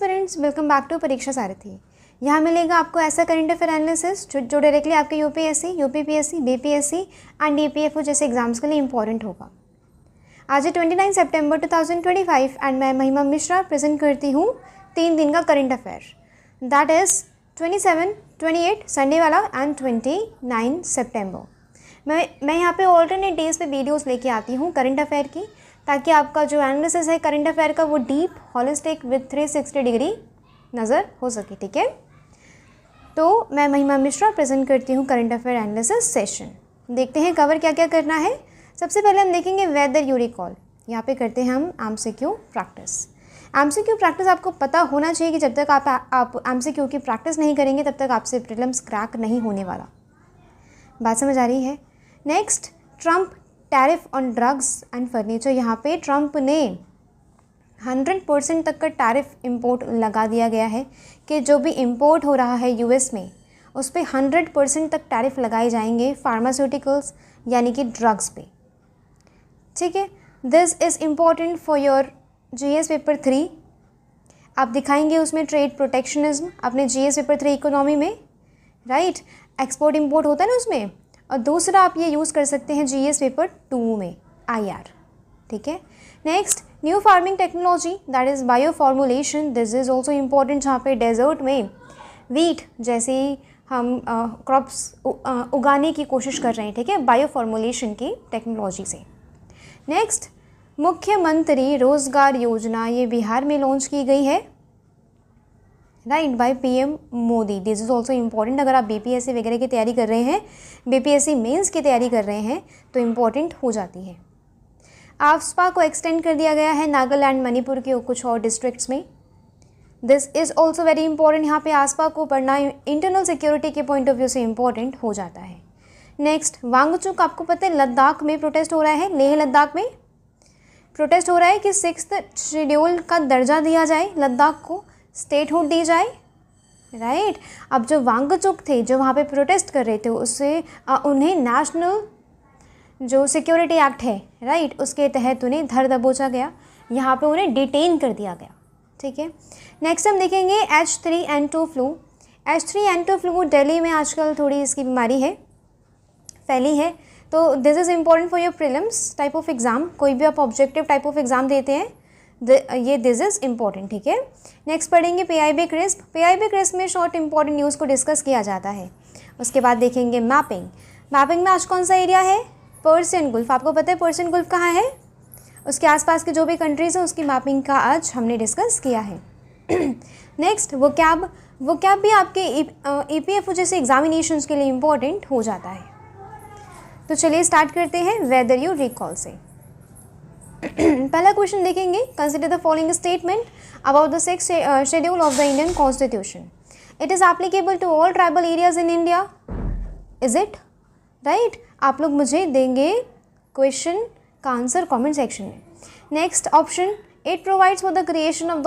Aspirants, welcome back to परीक्षा सारथी। यहाँ मिलेगा आपको ऐसा करंट अफेयर एनालिसिस जो डायरेक्टली आपके यूपीएससी, यूपीपीएससी, बीपीएससी एंड डीपीएफओ जैसे एग्जाम्स के लिए इंपॉर्टेंट होगा। आज है 29 सितंबर 2025 एंड मैं महिमा मिश्रा प्रेजेंट करती हूँ 3 दिन का current affair, that is 27, 28 Sunday वाला एंड 29 सितंबर। मैं यहाँ पे ऑल्टरनेट डेज पे वीडियोस लेके आती हूँ करंट अफेयर की, ताकि आपका जो एनालिसिस है करंट अफेयर का वो डीप, हॉलिस्टिक विद 360 डिग्री नज़र हो सके। ठीक है, तो मैं महिमा मिश्रा प्रेजेंट करती हूँ करंट अफेयर एनालिसिस सेशन। देखते हैं कवर क्या क्या करना है। सबसे पहले हम देखेंगे वेदर यू रिकॉल। यहाँ पे करते हैं हम एमसीक्यू प्रैक्टिस। एमसीक्यू प्रैक्टिस आपको पता होना चाहिए कि जब तक आप एमसीक्यू की प्रैक्टिस नहीं करेंगे तब तक आपसे प्रीलिम्स क्रैक नहीं होने वाला। बात समझ आ रही है। Next, Trump tariff on drugs and furniture. यहाँ पे ट्रम्प ने 100% तक का टैरिफ इंपोर्ट लगा दिया गया है कि जो भी इंपोर्ट हो रहा है यूएस में उस पर 100% तक टैरिफ लगाए जाएंगे फार्मास्यूटिकल्स यानी कि ड्रग्स पे। ठीक है, this is important for your GS paper 3। आप दिखाएंगे उसमें ट्रेड प्रोटेक्शनिज्म अपने जीएस पेपर 3 इकोनॉमी में, राइट। एक्सपोर्ट इंपोर्ट होता है ना उसमें। और दूसरा आप ये यूज़ कर सकते हैं जीएस पेपर 2 में, आईआर। ठीक है। Next, new farming technology that is bio formulation. This is also important, जहाँ पे डेजर्ट में वीट जैसे हम क्रॉप्स उगाने की कोशिश कर रहे हैं। ठीक है, बायो फॉर्मुलेशन की टेक्नोलॉजी से। नेक्स्ट, मुख्यमंत्री रोजगार योजना, ये बिहार में लॉन्च की गई है, right, by PM Modi. This is also important. अगर आप बीपीएससी वगैरह की तैयारी कर रहे हैं, बीपीएससी मेंस की तैयारी कर रहे हैं तो इम्पॉर्टेंट हो जाती है। आफ्सपा को एक्सटेंड कर दिया गया है नागालैंड, मणिपुर के कुछ और डिस्ट्रिक्ट्स में। This is also very important. यहाँ पे आफ्सपा को पढ़ना इंटरनल सिक्योरिटी के पॉइंट ऑफ व्यू से इम्पॉर्टेंट हो जाता है। नेक्स्ट, वांगचुक, आपको पता है लद्दाख में प्रोटेस्ट हो रहा है, लेह लद्दाख में प्रोटेस्ट हो रहा है कि 6th शेड्यूल का दर्जा दिया जाए, लद्दाख को स्टेटहुड दी जाए, राइट। अब जो वांगचुक थे जो वहाँ पे प्रोटेस्ट कर रहे थे उससे उन्हें नेशनल जो सिक्योरिटी एक्ट है, राइट, उसके तहत उन्हें धर दबोचा गया, यहाँ पे उन्हें डिटेन कर दिया गया। ठीक है। नेक्स्ट हम देखेंगे H3N2 flu. H3N2 flu Delhi में आजकल थोड़ी इसकी बीमारी है, फैली है, तो this is important for your prelims type of exam. कोई भी आप ऑब्जेक्टिव टाइप ऑफ एग्ज़ाम देते हैं ये दिस इज़ इम्पॉर्टेंट। ठीक है। नेक्स्ट पढ़ेंगे पीआईबी क्रिस्प। पीआईबी क्रिस्प में शॉर्ट इंपॉर्टेंट न्यूज़ को डिस्कस किया जाता है। उसके बाद देखेंगे मैपिंग। मैपिंग में आज कौन सा एरिया है? Persian Gulf. आपको पता है पर्सियन गुल्फ कहाँ है? उसके आसपास के जो भी कंट्रीज़ हैं उसकी मैपिंग का आज हमने डिस्कस किया है। नेक्स्ट, वोकैब भी आपके ईपीएफओ जैसे एग्जामिनेशंस के लिए इम्पॉर्टेंट हो जाता है। तो चलिए स्टार्ट करते हैं वेदर यू रिकॉल से। पहला क्वेश्चन देखेंगे, consider the following statement about the 6th schedule of the Indian constitution. It is applicable to all tribal areas in India, is it, right. आप लोग मुझे देंगे क्वेश्चन का आंसर कमेंट सेक्शन में। Next option, it provides for the creation of the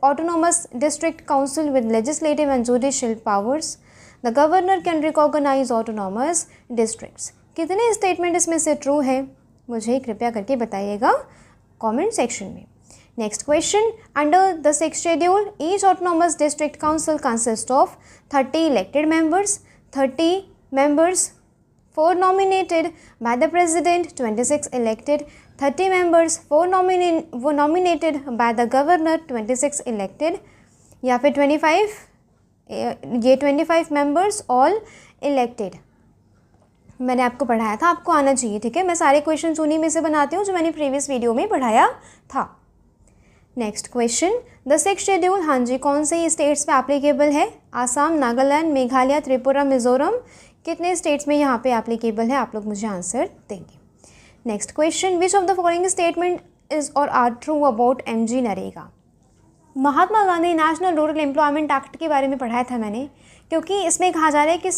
autonomous district council with legislative and judicial powers. The governor can recognise autonomous districts. कितने statement इसमें से true है मुझे कृपया करके बताइएगा कमेंट सेक्शन में। Next question, under the 6th schedule each autonomous district council consist of 30 elected members, 30 members 4 nominated by the president, 26 elected, 30 members 4 nominated by the governor, 26 elected, या फिर 25 ये 25 members all elected। मैंने आपको पढ़ाया था, आपको आना चाहिए। ठीक है, मैं सारे क्वेश्चन उन्हीं में से बनाती हूँ जो मैंने प्रीवियस वीडियो में पढ़ाया था। Next question, the 6th schedule, हाँ जी, कौन से स्टेट्स पे एप्लीकेबल है? आसाम, नागालैंड, मेघालय, त्रिपुरा, मिजोरम। कितने स्टेट्स में यहाँ पे एप्लीकेबल है? आप लोग मुझे आंसर देंगे। Next question, which of the following statement is or are true about MG NREGA. Mahatma Gandhi national rural employment act के बारे में पढ़ाया था मैंने, क्योंकि इसमें कहा जा रहा है कि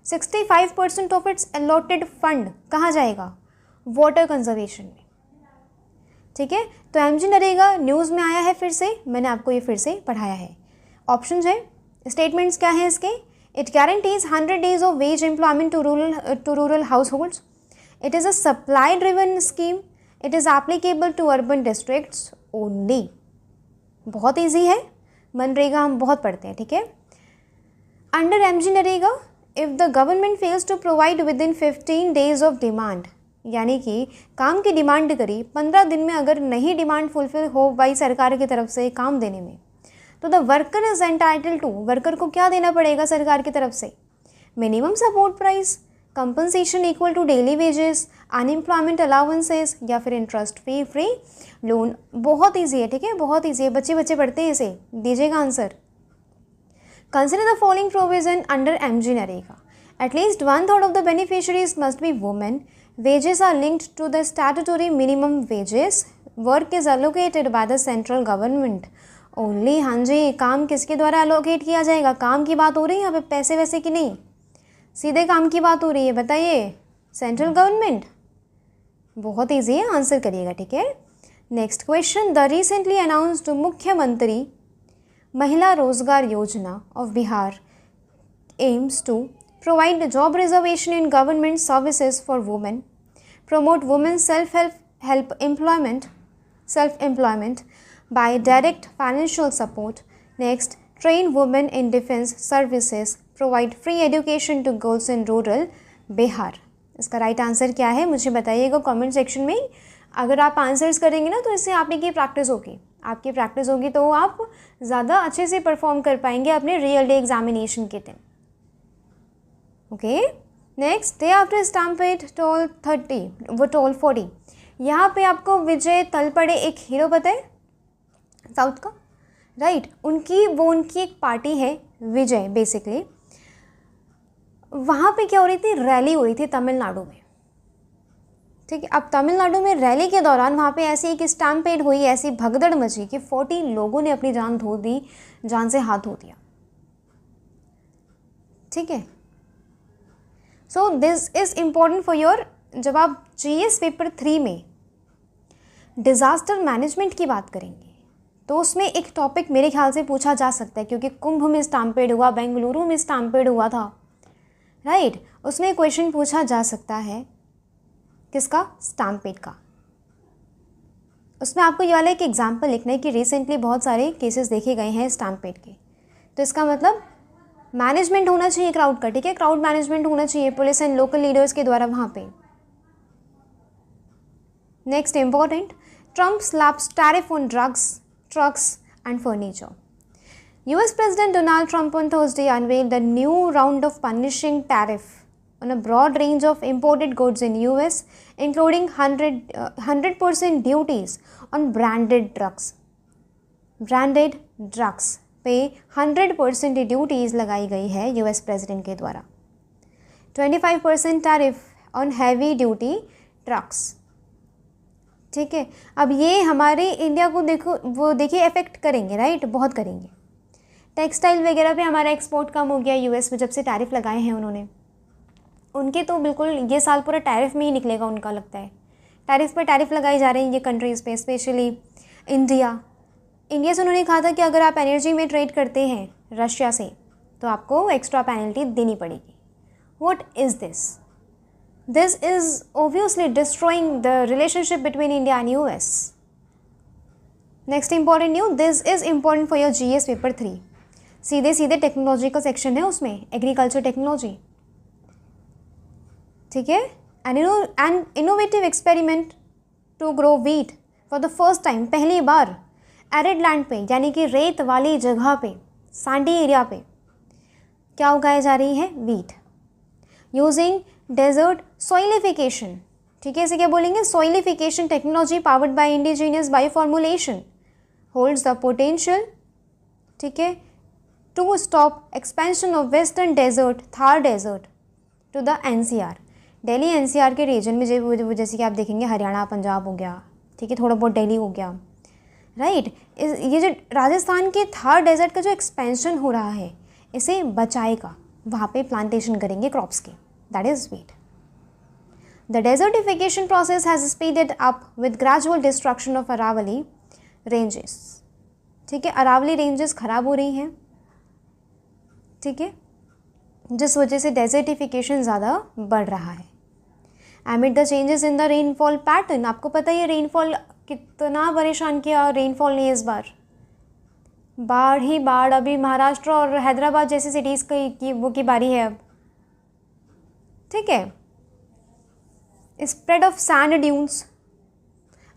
65% ऑफ इट्स अलॉटेड फंड कहाँ जाएगा? वाटर कंजर्वेशन में। ठीक है, तो एमजी नरेगा न्यूज़ में आया है फिर से, मैंने आपको ये फिर से पढ़ाया है। ऑप्शन है, स्टेटमेंट्स क्या हैं इसके? It guarantees 100 days of wage employment to rural households. It is a supply driven scheme. It is applicable to urban districts only. बहुत ईजी है, मनरेगा हम बहुत पढ़ते हैं, ठीक है। Under MG NREGA, if the government fails to provide within 15 days of demand, यानी कि काम की डिमांड करी 15 दिन में अगर नहीं डिमांड फुलफिल हो पाई सरकार की तरफ से काम देने में, तो the worker is entitle to, worker को क्या देना पड़ेगा सरकार की तरफ से, minimum support price, compensation equal to daily wages, unemployment allowances, या फिर इंटरेस्ट फ्री लोन। बहुत ईजी है, ठीक है, बहुत ईजी है, बच्चे बच्चे पढ़ते हैं इसे। दीजिएगा answer. Consider the following provision under MG NREGA, at least 1/3 of the beneficiaries must be women, wages are linked to the statutory minimum wages, work is allocated by the central government only। हाँ जी, काम किसके द्वारा अलोकेट किया जाएगा, काम की बात हो रही है यहाँ पे, पैसे वैसे की नहीं, सीधे काम की बात हो रही है, बताइए, सेंट्रल गवर्नमेंट। बहुत ईजी है, आंसर करिएगा, ठीक है। Next question, the recently announced Mukhyamantri Mahila Rozgar Yojana of Bihar aims to provide job reservation in government services for women, promote women's self employment by direct financial support, next train women in defense services, provide free education to girls in rural Bihar. इसका right answer क्या है मुझे बताइएगा comment section में। अगर आप answers करेंगे ना तो इससे आपकी प्रैक्टिस होगी, आपकी प्रैक्टिस होगी तो आप ज़्यादा अच्छे से परफॉर्म कर पाएंगे अपने रियल डे एग्जामिनेशन के दिन। Okay, next, day after stampede toll 30 वो टोल 40, यहाँ पे आपको विजय तलपड़े एक हीरो पता है साउथ का, राइट, उनकी एक पार्टी है विजय बेसिकली। वहाँ पे क्या हो रही थी, रैली हो रही थी तमिलनाडु में, ठीक है। अब तमिलनाडु में रैली के दौरान वहाँ पे ऐसी एक स्टैम्पेड हुई, ऐसी भगदड़ मची कि 40 लोगों ने अपनी जान धो दी, जान से हाथ धो दिया, ठीक है। So this is important for your, जब आप जीएस पेपर 3 में डिज़ास्टर मैनेजमेंट की बात करेंगे तो उसमें एक टॉपिक मेरे ख्याल से पूछा जा सकता है, क्योंकि कुंभ में स्टैम्पेड हुआ, बेंगलुरु में स्टैम्पेड हुआ था, राइट, उसमें क्वेश्चन पूछा जा सकता है किसका, स्टैम्पेड का। उसमें आपको ये वाला एक एग्जाम्पल लिखना है कि रिसेंटली बहुत सारे केसेस देखे गए हैं स्टैम्पेड के, तो इसका मतलब मैनेजमेंट होना चाहिए क्राउड का, ठीक है, क्राउड मैनेजमेंट होना चाहिए पुलिस एंड लोकल लीडर्स के द्वारा वहाँ पे। Next important, Trump slaps tariff on drugs, trucks and furniture. US President Donald Trump on Thursday unveiled a new round of punishing tariff on a broad range of imported goods in US, including 100% duties on branded drugs. Branded drugs पे 100% duties लगाई गई है US president के द्वारा। 25% tariff on heavy duty trucks, ठीक है। अब ये हमारे इंडिया को देखिए इफेक्ट करेंगे, राइट, बहुत करेंगे। टेक्सटाइल वगैरह पे हमारा एक्सपोर्ट कम हो गया यूएस में, जब से टैरिफ लगाए हैं उन्होंने, उनके तो बिल्कुल ये साल पूरा टैरिफ में ही निकलेगा उनका, लगता है टैरिफ पर टैरिफ लगाई जा रही हैं ये कंट्रीज़ पे, स्पेशली इंडिया से उन्होंने कहा था कि अगर आप एनर्जी में ट्रेड करते हैं रशिया से तो आपको एक्स्ट्रा पेनल्टी देनी पड़ेगी। What is this? This is obviously destroying the relationship between India and US. Next important news, this is important for your GS paper 3। सीधे सीधे टेक्नोलॉजी का सेक्शन है उसमें, एग्रीकल्चर टेक्नोलॉजी, ठीक है। An innovative experiment to grow wheat for the first time, पहली बार arid land पे, यानी कि रेत वाली जगह पे, सैंडी एरिया पे क्या उगाई जा रही है, वीट, यूजिंग डेजर्ट सॉइलिफिकेशन, ठीक है। इसे क्या बोलेंगे, soilification technology powered by indigenous bioformulation holds the potential, ठीक है, to stop expansion of western desert, Thar desert to the NCR, Delhi NCR के रीजन में, जैसे कि आप देखेंगे हरियाणा पंजाब हो गया, ठीक है, थोड़ा बहुत दिल्ली हो गया, राइट। ये जो राजस्थान के थार डेजर्ट का जो एक्सपेंशन हो रहा है इसे बचाएगा, वहाँ पे प्लांटेशन करेंगे क्रॉप्स के, that is wheat. The desertification process has speeded up with gradual destruction of Aravalli ranges, ठीक है, अरावली रेंजेस खराब हो रही हैं, ठीक है, जिस वजह से डेजर्टिफिकेशन ज़्यादा बढ़ रहा है। एमिड the changes in the rainfall pattern, आपको पता है रेनफॉल कितना परेशान किया, रेनफॉल नहीं इस बार, बाढ़ ही बाढ़, अभी महाराष्ट्र और हैदराबाद जैसी सिटीज़ की बारी है अब, ठीक है। Spread of sand dunes,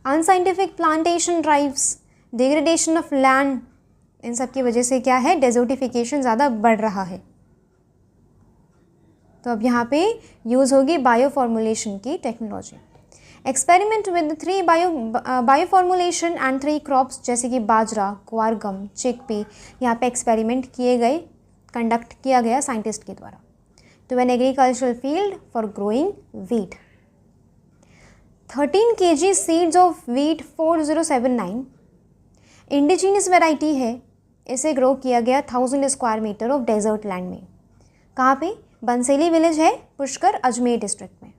unscientific plantation drives, degradation of land, इन सब की वजह से क्या है, डेजर्टिफिकेशन ज़्यादा बढ़ रहा है। तो अब यहाँ पे यूज़ होगी बायो फॉर्मुलेशन की technology. Experiment with 3 bio formulation and 3 crops, जैसे कि बाजरा, क्वारगम, चिकपी, यहाँ पे एक्सपेरिमेंट किए गए, कंडक्ट किया गया साइंटिस्ट के द्वारा। तो an agricultural field for growing wheat. 13 kg seeds of wheat 4079 indigenous variety है, इसे ग्रो किया गया 1000 square metre of desert land में। कहाँ पे, बंसेली विलेज है, पुष्कर, अजमेर डिस्ट्रिक्ट में।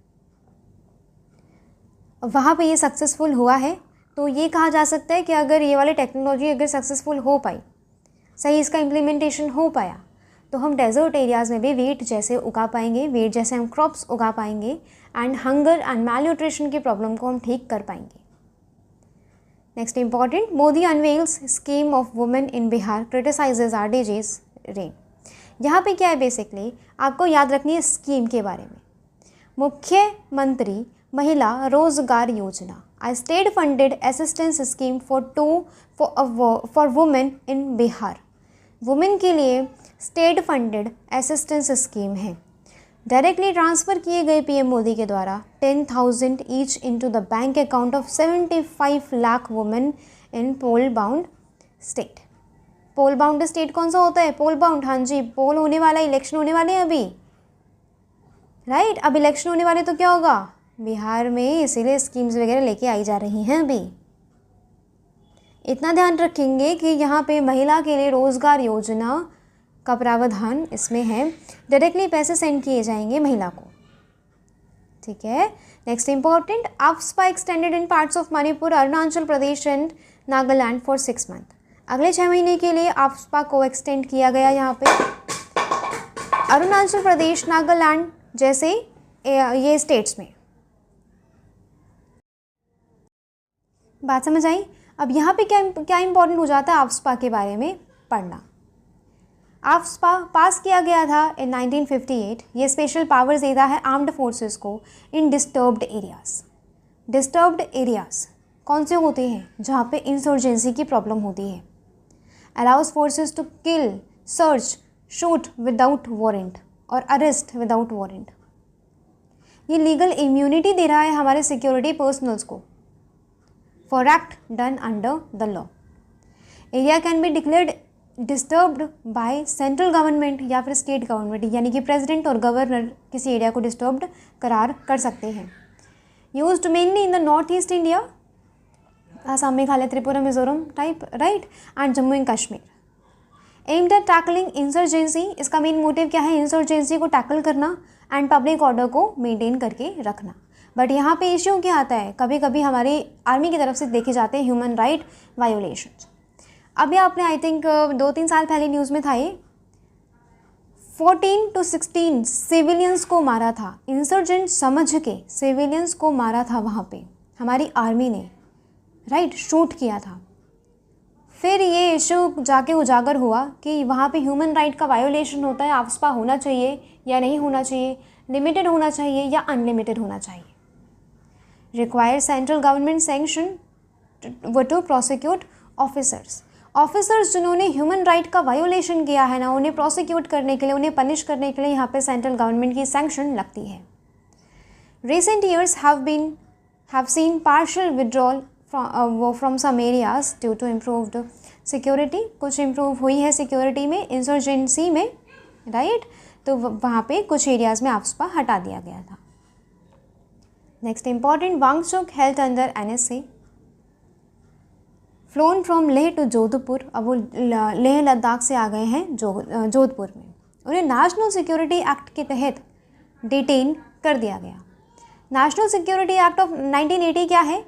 वहाँ पे ये सक्सेसफुल हुआ है। तो ये कहा जा सकता है कि अगर ये वाली टेक्नोलॉजी अगर सक्सेसफुल हो पाई, सही इसका इम्प्लीमेंटेशन हो पाया, तो हम डेजर्ट एरियाज़ में भी वीट जैसे उगा पाएंगे, वीट जैसे हम क्रॉप्स उगा पाएंगे एंड हंगर एंड मैलन्यूट्रिशन की प्रॉब्लम को हम ठीक कर पाएंगे। Next important, Modi unveils scheme of women in Bihar criticizes RDG's reign. यहाँ पे क्या है, बेसिकली आपको याद रखनी है स्कीम के बारे में। मुख्यमंत्री महिला रोजगार योजना, a state funded assistance scheme for women in Bihar. Women के लिए स्टेट फंडेड असिस्टेंस स्कीम है। डायरेक्टली ट्रांसफ़र किए गए PM मोदी के द्वारा 10,000 each into the bank account of 75 lakh women in poll bound state. Poll bound state कौन सा होता है, पोल बाउंड, हाँ जी, पोल होने वाला, इलेक्शन होने वाले हैं अभी, राइट। अब इलेक्शन होने वाले तो क्या होगा बिहार में, इसीलिए स्कीम्स वगैरह लेके आई जा रही हैं अभी। इतना ध्यान रखेंगे कि यहाँ पे महिला के लिए रोज़गार योजना का प्रावधान इसमें है, डायरेक्टली पैसे सेंड किए जाएंगे महिला को, ठीक है। Next important, AFSPA extended in parts of Manipur, Arunachal Pradesh and Nagaland for 6 month. अगले 6 महीने के लिए आफ्स्पा को एक्सटेंड किया गया यहाँ पे। अरुणाचल प्रदेश, नागालैंड जैसे ये स्टेट्स में। बात समझ आई। अब यहाँ पे क्या इंपॉर्टेंट हो जाता है आफ्स्पा के बारे में पढ़ना। आफ्स्पा पास किया गया था इन 1958। ये स्पेशल पावर्स देता है आर्म्ड फोर्सेस को इन डिस्टर्ब्ड एरियाज़। डिस्टर्ब्ड एरियाज़ कौन से होते हैं, जहाँ पे इंसर्जेंसी की प्रॉब्लम होती है। Allows forces to kill, search, shoot without warrant और अरेस्ट विदाउट वारंट। ये लीगल इम्यूनिटी दे रहा है हमारे सिक्योरिटी पर्सनल्स को for act done under the law. Area can be declared disturbed by central government या फिर स्टेट गवर्नमेंट, यानी कि प्रेसिडेंट और गवर्नर किसी एरिया को डिस्टर्ब्ड करार कर सकते हैं। Used mainly in the north east India, Assam, Meghalaya, Tripura, Mizoram type, right, and Jammu and Kashmir. Aimed at tackling insurgency, इसका मेन मोटिव क्या है, इंसर्जेंसी को टैकल करना एंड पब्लिक ऑर्डर को मेंटेन करके रखना। बट यहाँ पे इश्यू क्या आता है, कभी कभी हमारी आर्मी की तरफ से देखे जाते हैं ह्यूमन राइट वायोलेशंस। अभी आपने आई थिंक 2-3 साल पहले न्यूज़ में था ये, 14 to 16 सिविलियंस को मारा था, इंसर्जेंट समझ के सिविलियंस को मारा था वहाँ पे हमारी आर्मी ने, राइट, शूट किया था। फिर ये इशू जाके उजागर हुआ कि वहाँ पे ह्यूमन राइट का वायोलेशन होता है, आफ्स्पा होना चाहिए या नहीं होना चाहिए, लिमिटेड होना चाहिए या अनलिमिटेड होना चाहिए। Require central government sanction to prosecute officers. Officers जिन्होंने ह्यूमन राइट का वायोलेशन किया है ना, उन्हें प्रोसिक्यूट करने के लिए, उन्हें पनिश करने के लिए यहाँ पे सेंट्रल गवर्नमेंट की सैंक्शन लगती है। Recent years have seen partial withdrawal from some areas due to improved security. कुछ इम्प्रूव हुई है सिक्योरिटी में, इंसर्जेंसी में, राइट, तो वहाँ पे कुछ एरियाज़ में आफ्स्पा हटा दिया गया था। Next important, Wangchuk held under NSA, flown from Leh to Jodhpur. अब वो लेह लद्दाख से आ गए हैं जोधपुर में। उन्हें नेशनल सिक्योरिटी एक्ट के तहत डिटेन कर दिया गया। नेशनल सिक्योरिटी एक्ट ऑफ 1980 क्या है,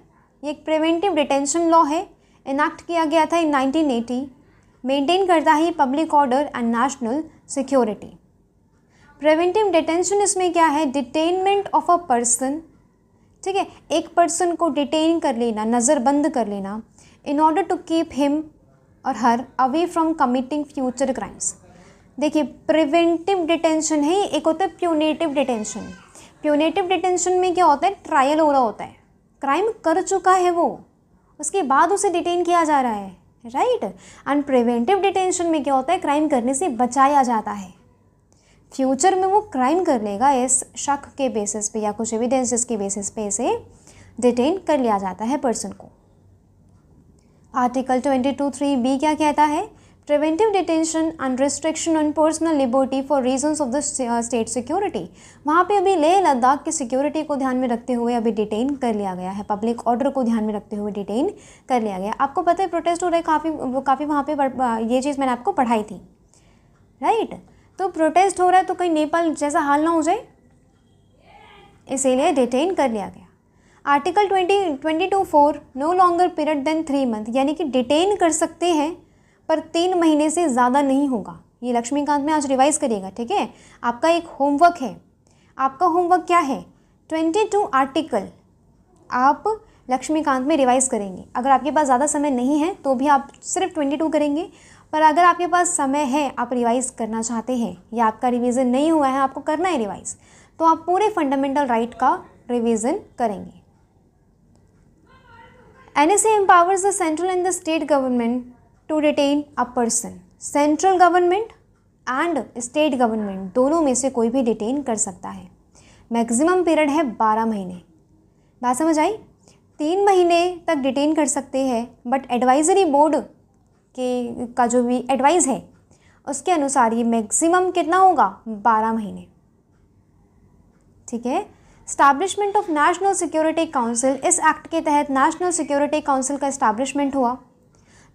ये एक प्रिवेंटिव डिटेंशन लॉ है, इनैक्ट किया गया था इन 1980। मेंटेन करता है public order and national security. Preventive detention इसमें क्या है, डिटेनमेंट ऑफ अ पर्सन, ठीक है, एक पर्सन को डिटेन कर लेना, नज़रबंद कर लेना, in order to keep him or her away from committing future crimes. देखिए, प्रिवेंटिव डिटेंशन है, एक होता है प्यूनेटिव डिटेंशन। प्यूनेटिव डिटेंशन में क्या होता है, ट्रायल हो रहा होता है, क्राइम कर चुका है वो, उसके बाद उसे डिटेन किया जा रहा है, राइट। एंड प्रिवेंटिव डिटेंशन में क्या होता है, क्राइम करने से बचाया जाता है। फ्यूचर में वो क्राइम कर लेगा इस शक के बेसिस पे या कुछ एविडेंसेस के बेसिस पे इसे डिटेन कर लिया जाता है पर्सन को। आर्टिकल 22(3)(b क्या कहता है, preventive detention and restriction on personal liberty for reasons of the state security. वहाँ पे अभी लेह लद्दाख की सिक्योरिटी को ध्यान में रखते हुए अभी डिटेन कर लिया गया है, पब्लिक ऑर्डर को ध्यान में रखते हुए डिटेन कर लिया गया। आपको पता है प्रोटेस्ट हो रहे काफ़ी वहाँ पे, ये चीज़ मैंने आपको पढ़ाई थी, राइट। तो प्रोटेस्ट हो रहा है तो कहीं नेपाल जैसा हाल ना हो जाए, इसीलिए डिटेन कर लिया गया। Article 22(4) no longer period than 3 month, यानी कि डिटेन कर सकते हैं पर 3 महीने से ज़्यादा नहीं होगा। ये लक्ष्मीकांत में आज रिवाइज़ करिएगा, ठीक है। आपका एक होमवर्क है, आपका होमवर्क क्या है, 22 आर्टिकल आप लक्ष्मीकांत में रिवाइज़ करेंगे। अगर आपके पास ज़्यादा समय नहीं है तो भी आप सिर्फ 22 करेंगे, पर अगर आपके पास समय है, आप रिवाइज़ करना चाहते हैं या आपका रिवीजन नहीं हुआ है, आपको करना है रिवाइज़, तो आप पूरे फंडामेंटल राइट का रिवीजन करेंगे। NSA empowers the central and the state government to detain a person. Central government and state government दोनों में से कोई भी डिटेन कर सकता है। मैक्सिमम पीरियड है 12 महीने। बात समझ आई? 3 महीने तक डिटेन कर सकते हैं, बट एडवाइजरी बोर्ड के का जो भी एडवाइस है उसके अनुसार ये मैक्सिमम कितना होगा, 12 महीने, ठीक है। Establishment of national security council, इस एक्ट के तहत नेशनल सिक्योरिटी काउंसिल का इस्टेब्लिशमेंट हुआ।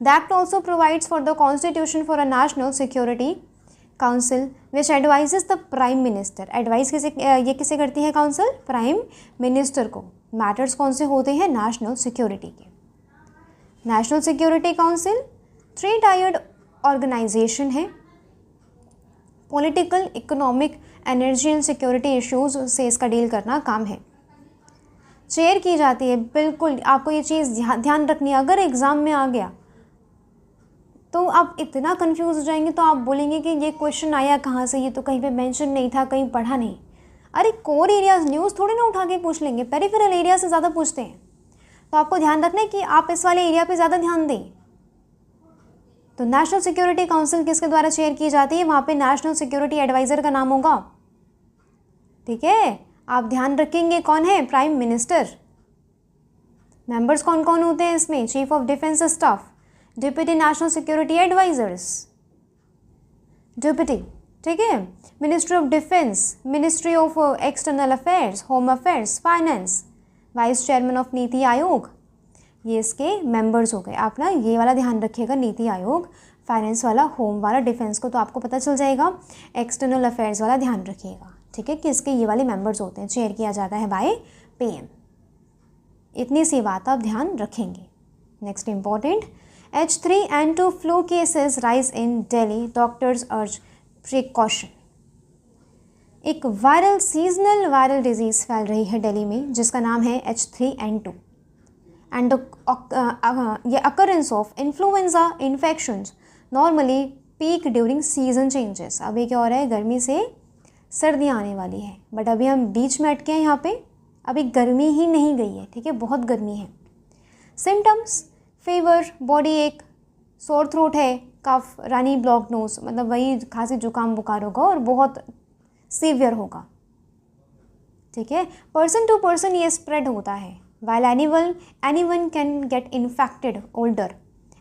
The act also provides for the constitution for a national security council which advises the prime minister. Advise किसे करती है काउंसिल? प्राइम मिनिस्टर को। Matters कौन से होते हैं? नेशनल सिक्योरिटी के। National security council 3 tiered organization है। Political, economic, energy and security issues से इसका डील करना काम है। चेयर की जाती है, बिल्कुल आपको ये चीज़ ध्यान रखनी है। अगर एग्ज़ाम में आ गया तो आप इतना कंफ्यूज हो जाएंगे, तो आप बोलेंगे कि ये क्वेश्चन आया कहाँ से, ये तो कहीं पे मेंशन नहीं था, कहीं पढ़ा नहीं। अरे कोर एरियाज न्यूज़ थोड़ी ना उठा के पूछ लेंगे, पेरिफेरल एरिया से ज़्यादा पूछते हैं। तो आपको ध्यान रखना है कि आप इस वाले एरिया पे ज़्यादा ध्यान दें। तो नेशनल सिक्योरिटी काउंसिल किसके द्वारा चेयर की जाती है? वहाँ पे नेशनल सिक्योरिटी एडवाइज़र का नाम होगा, ठीक है। आप ध्यान रखेंगे कौन है? Prime minister. मेंबर्स कौन कौन होते हैं इसमें? Chief of defence staff, deputy national security advisers, deputy, ठीक है। Ministry of defence, ministry of external affairs, home affairs, finance, vice chairman of NITI Aayog, ये इसके मेंबर्स हो गए। आप ना ये वाला ध्यान रखिएगा, नीति आयोग, फाइनेंस वाला, होम वाला, डिफेंस को तो आपको पता चल जाएगा, एक्सटर्नल अफेयर्स वाला ध्यान रखिएगा, ठीक है, कि इसके ये वाले मेंबर्स होते हैं। चेयर किया जाता है बाय PM। इतनी सी बात आप ध्यान रखेंगे। Next important, H3N2 flu cases rise in Delhi, doctors अर्ज प्रिकॉशन। एक वायरल, सीजनल वायरल डिजीज़ फैल रही है दिल्ली में जिसका नाम है H3N2 एंड ये occurrence of influenza infections normally peak during season changes. अभी क्या हो रहा है, गर्मी से सर्दियाँ आने वाली है, बट अभी हम बीच में अटके हैं यहाँ पे, अभी गर्मी ही नहीं गई है, ठीक है, बहुत गर्मी है। सिम्टम्स, फीवर, बॉडी एक, सोर थ्रोट है, कफ, रानी ब्लॉक नोज, मतलब वही खांसी जुकाम बुखार होगा और बहुत सीवियर होगा, ठीक है। पर्सन टू पर्सन ये स्प्रेड होता है। while anyone can get infected, older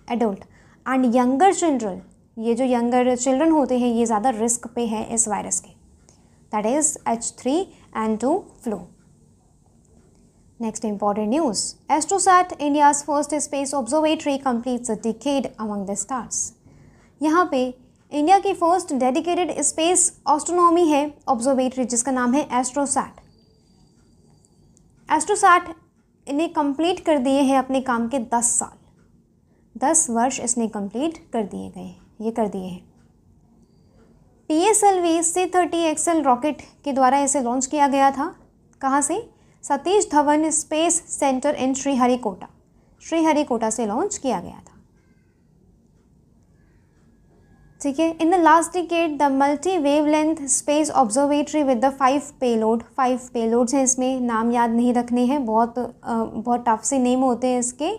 adult and younger children, ये जो यंगर चिल्ड्रन होते हैं ये ज़्यादा रिस्क पे है इस वायरस के, that is H3N2 flu. Next important news, AstroSat India's first space observatory completes a decade among the stars. यहाँ पे इंडिया की फर्स्ट डेडिकेटेड स्पेस एस्ट्रोनॉमी है ऑब्जर्वेटरी जिसका नाम है एस्ट्रोसैट। एस्ट्रोसैट इन्हें कंप्लीट कर दिए हैं अपने काम के 10 साल, 10 वर्ष इसने कंप्लीट कर दिए गए, ये कर दिए हैं। PSLV C30XL रॉकेट के द्वारा इसे लॉन्च किया गया था। कहाँ से? सतीश धवन स्पेस सेंटर इन श्रीहरिकोटा से लॉन्च किया गया था। ठीक है। In the last decade the multi wavelength space observatory with the 5 payloads हैं इसमें, नाम याद नहीं रखने हैं, बहुत टफ से नेम होते हैं इसके,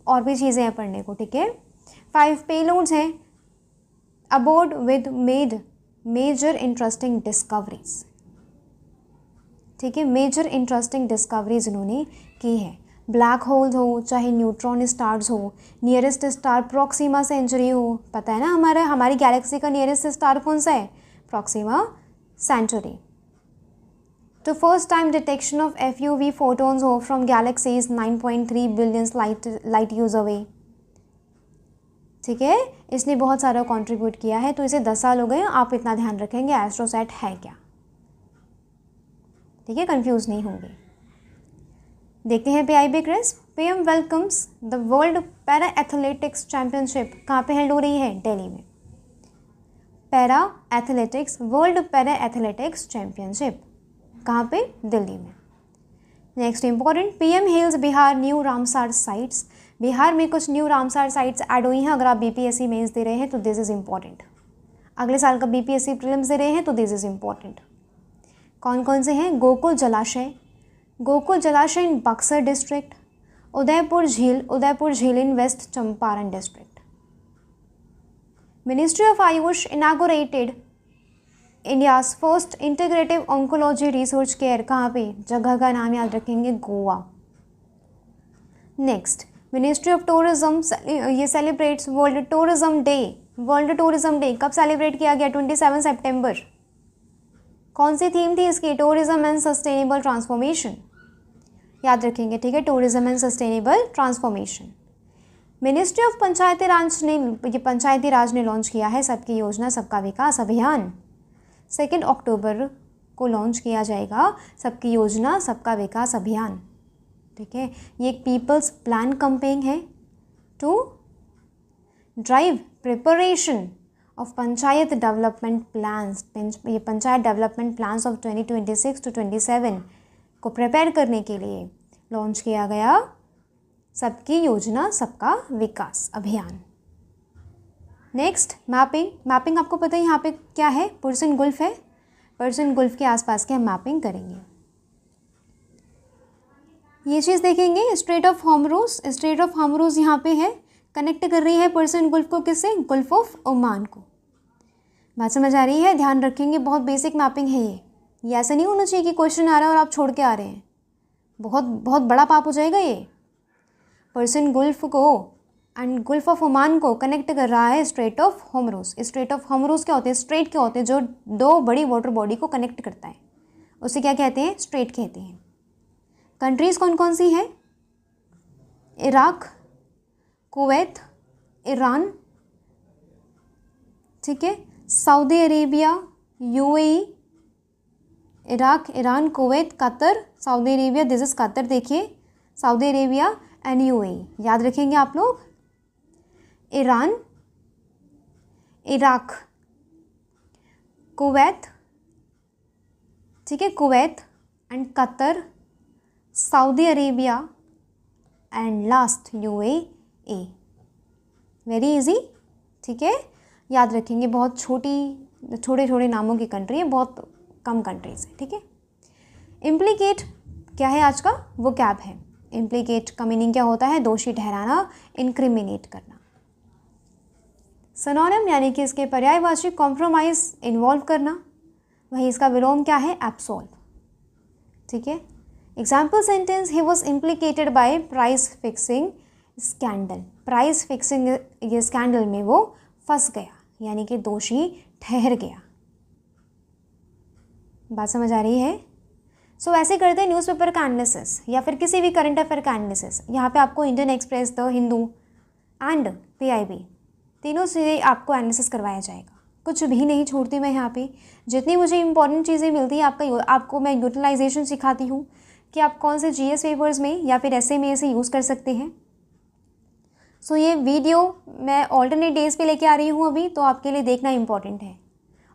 और भी चीज़ें हैं पढ़ने को, ठीक है। 5 पेलोड्स हैं aboard with made major interesting discoveries, ठीक है, मेजर इंटरेस्टिंग डिस्कवरीज इन्होंने की है। ब्लैक होल हो, चाहे न्यूट्रॉन स्टार्स हो, नियरेस्ट स्टार प्रॉक्सिमा सेंचुरी हो, पता है ना हमारी गैलेक्सी का नियरेस्ट स्टार कौन सा है, प्रॉक्सिमा सेंचुरी। तो first time detection of FUV photons हो from galaxies 9.3 billion light years away, ठीक है, इसने बहुत सारा कंट्रीब्यूट किया है। तो इसे 10 साल हो गए, आप इतना ध्यान रखेंगे एस्ट्रोसैट है क्या, ठीक है, कंफ्यूज नहीं होंगे। देखते हैं PIB quiz. PM welcomes the world para athletics championship, कहाँ पे हेल्ड हो रही है, दिल्ली में। वर्ल्ड पैरा एथलेटिक्स चैंपियनशिप कहाँ पे, दिल्ली में। Next important, PM hails Bihar new Ramsar sites, Bihar में कुछ न्यू रामसार साइट्स ऐड हुई हैं। अगर आप BPSC मेंस दे रहे हैं तो दिस इज़ इम्पॉर्टेंट, अगले साल का BPSC प्रीलिम्स दे रहे हैं तो दिस इज़ इम्पॉर्टेंट। कौन कौन से हैं, गोकुल जलाशय इन Buxar district, Udaipur jheel in west Champaran district. Ministry of AYUSH inaugurated India's first integrative oncology research care, कहाँ पे, जगह का नाम याद रखेंगे, Goa. Next, ministry of tourism ये सेलिब्रेट्स वर्ल्ड टूरिज्म डे कब सेलिब्रेट किया गया, 27 सितंबर। कौन सी थीम थी इसकी, टूरिज्म एंड सस्टेनेबल ट्रांसफॉर्मेशन, याद रखेंगे, ठीक है, tourism and sustainable transformation. Ministry of Panchayati Raj ने लॉन्च किया है सबकी योजना सबका विकास अभियान, 2 अक्टूबर को लॉन्च किया जाएगा सबकी योजना सबका विकास अभियान, ठीक है। ये एक पीपल्स प्लान कैंपेन है to drive preparation of panchayat development plans, ये panchayat development plans of 2026 to 27 को प्रिपेयर करने के लिए लॉन्च किया गया सबकी योजना सबका विकास अभियान। नेक्स्ट, मैपिंग आपको पता है यहाँ पे क्या है, पर्सन गुल्फ है, पर्सन गुल्फ के आसपास के हम मैपिंग करेंगे। ये चीज़ देखेंगे, स्ट्रेट ऑफ हॉर्मुज़ यहाँ पे है, कनेक्ट कर रही है पर्सन गुल्फ को किससे, गल्फ ऑफ ओमान को। बात समझ आ रही है, ध्यान रखेंगे, बहुत बेसिक मैपिंग है ये ऐसा नहीं होना चाहिए कि क्वेश्चन आ रहा है और आप छोड़ के आ रहे हैं, बहुत बड़ा पाप हो जाएगा ये। पर्सन गुल्फ को एंड गल्फ ऑफ ओमान को कनेक्ट कर रहा है straight of Hormuz. Straight of Hormuz क्या होते हैं, स्ट्रेट क्या होते हैं, जो 2 बड़ी वाटर बॉडी को कनेक्ट करता है, उसे क्या कहते हैं, स्ट्रेट कहते हैं। कंट्रीज़ कौन कौन सी हैं, इराक, कुवैत, ईरान, ठीक है, Saudi Arabia, UAE, Iraq, Iran, Kuwait, Qatar, Saudi Arabia, this is Qatar, देखिए सऊदी अरेबिया एंड UAE, याद रखेंगे आप लोग। ईरान, इराक, कुवैत, ठीक है, Kuwait and Qatar, Saudi Arabia and last UAE। Very easy, ठीक है, याद रखेंगे, बहुत छोटे नामों की कंट्री है, बहुत कम कंट्रीज है, ठीक है। इम्प्लीकेट क्या है आज का, वो कैब है। इम्प्लीकेट का मीनिंग क्या होता है, दोषी ठहराना, इंक्रिमिनेट करना। सिनोनिम यानी कि इसके पर्यायवाची, कॉम्प्रोमाइज, इन्वॉल्व करना, वही इसका विलोम क्या है, एब्सॉल्व, ठीक है। Example sentence, he was implicated by price fixing scandal, price fixing ये स्कैंडल में वो फंस गया, यानी कि दोषी ठहर गया। बात समझ आ रही है। सो ऐसे करते हैं न्यूज़पेपर का एनालिसिस या फिर किसी भी करंट अफेयर का एनालिसिस। यहाँ पे आपको Indian express, the Hindu and PIB तीनों से आपको एनालिसिस करवाया जाएगा, कुछ भी नहीं छोड़ती मैं यहाँ पे। जितनी मुझे इंपॉर्टेंट चीज़ें मिलती हैं आपको मैं यूटिलाइजेशन सिखाती हूँ कि आप कौन से GS पेपर्स में या फिर ऐसे में इसे यूज़ कर सकते हैं। सो ये वीडियो मैं ऑल्टरनेट डेज पे लेके आ रही हूँ अभी, तो आपके लिए देखना इंपॉर्टेंट है।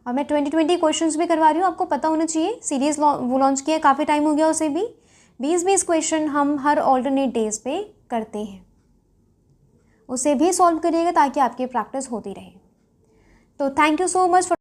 और मैं 2020 क्वेश्चंस भी करवा रही हूँ, आपको पता होना चाहिए। सीरीज़ वो लॉन्च किया, काफ़ी टाइम हो गया उसे भी। 20-20 क्वेश्चन हम हर ऑल्टरनेट डेज पे करते हैं, उसे भी सॉल्व करिएगा ताकि आपकी प्रैक्टिस होती रहे। तो thank you so much for